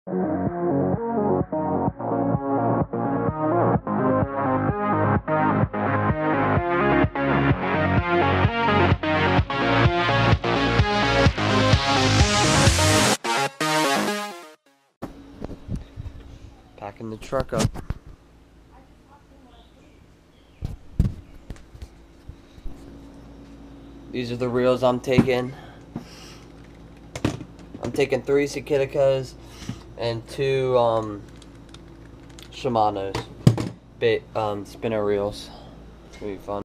Packing the truck up. These are the reels I'm taking. I'm taking 3 Cikiticas and 2 Shimano's spinner reels. It's gonna be fun.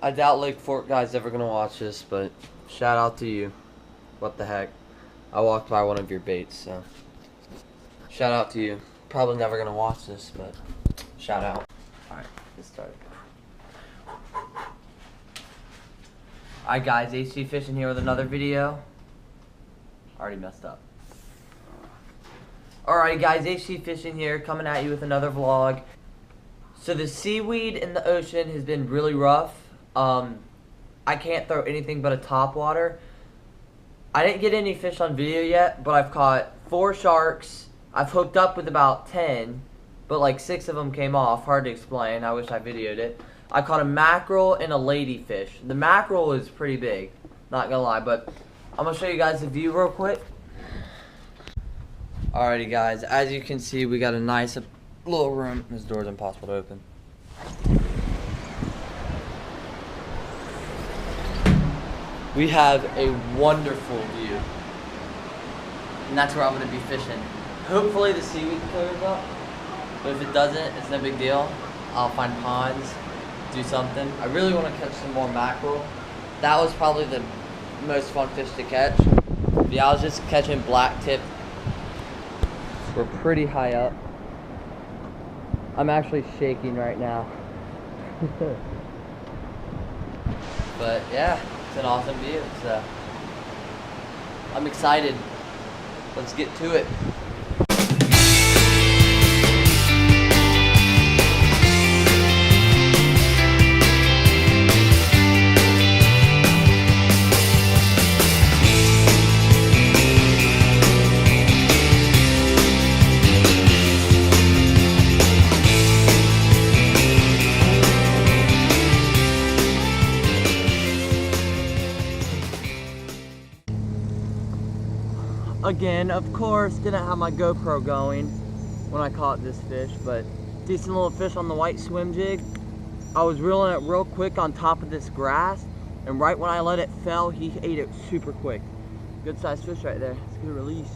I doubt Lake Fork guy's ever gonna watch this, but shout out to you. What the heck? I walked by one of your baits, so shout out to you. Probably never gonna watch this, but shout out. Alright, get started. Alright guys, HC Fishing here with another video. Already messed up. Alright guys, HC Fishing here, coming at you with another vlog. So the seaweed in the ocean has been really rough. I can't throw anything but a topwater. I didn't get any fish on video yet, but I've caught 4 sharks. I've hooked up with about 10, but like 6 of them came off. Hard to explain. I wish I videoed it. I caught a mackerel and a ladyfish. The mackerel is pretty big, not gonna lie, but I'm gonna show you guys the view real quick. Alrighty guys, as you can see, we got a nice little room. This door's impossible to open. We have a wonderful view, and that's where I'm gonna be fishing. Hopefully the seaweed clears up, but if it doesn't, it's no big deal. I'll find ponds, do something. I really want to catch some more mackerel. That was probably the most fun fish to catch. But yeah, I was just catching black tip. We're pretty high up. I'm actually shaking right now. But yeah, it's an awesome view, so I'm excited. Let's get to it. Again, of course, didn't have my GoPro going when I caught this fish, but decent little fish on the white swim jig. I was reeling it real quick on top of this grass, and right when I let it fall, he ate it super quick. Good sized fish right there. It's a good release.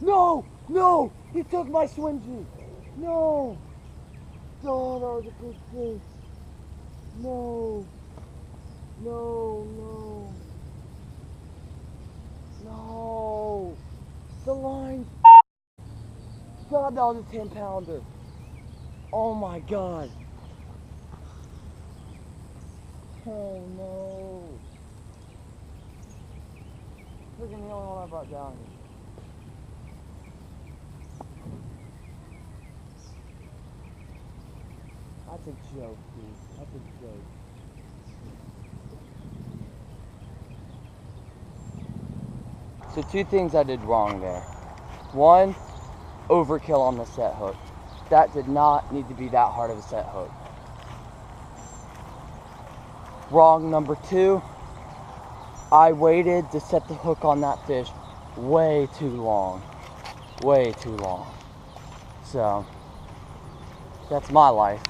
No! No! He took my swim jig! No! Oh, that was a big fish. No! No, no. No! The line! God, that was a 10-pounder. Oh my God. Oh no. Freaking the only one I brought down here. That's a joke, dude. That's a joke. So 2 things I did wrong there. 1, overkill on the set hook. That did not need to be that hard of a set hook. Wrong number 2, I waited to set the hook on that fish way too long. Way too long. So, that's my life.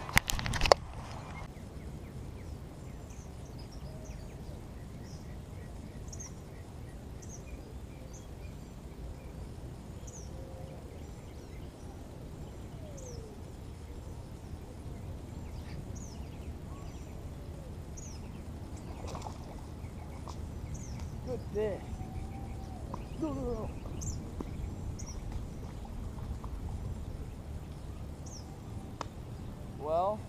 fish. Well,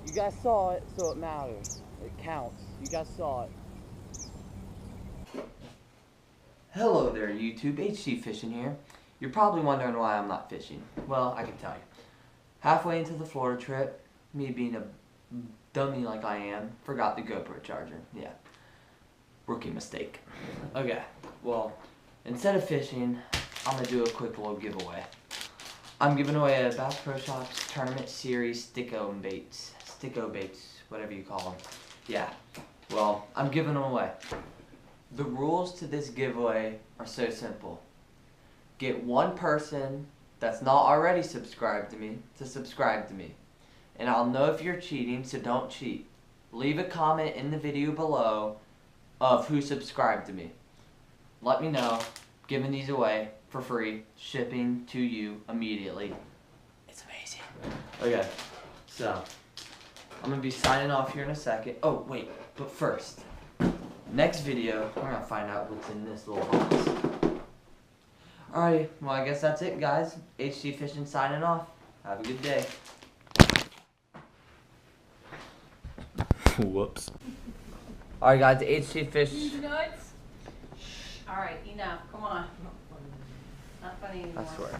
you guys saw it, so it matters. It counts. You guys saw it. Hello there, YouTube. HC Fishing here. You're probably wondering why I'm not fishing. Well, I can tell you. Halfway into the Florida trip, me being a dummy like I am, forgot the GoPro charger. Yeah. Rookie mistake. Okay, well, instead of fishing, I'm going to do a quick little giveaway. I'm giving away a Bass Pro Shops Tournament Series Sticko baits, whatever you call them. Yeah, well, I'm giving them away. The rules to this giveaway are so simple. Get one person that's not already subscribed to me to subscribe to me. And I'll know if you're cheating, so don't cheat. Leave a comment in the video below of who subscribed to me. Let me know. Giving these away for free, shipping to you immediately. It's amazing. Okay, so I'm gonna be signing off here in a second. Oh wait, but first, next video we're gonna find out what's in this little box. Alright, well I guess that's it, guys. HC Fishing signing off. Have a good day. Whoops. Alright guys, HC Fish. You nuts? Alright, enough. Come on. Not funny anymore. I swear.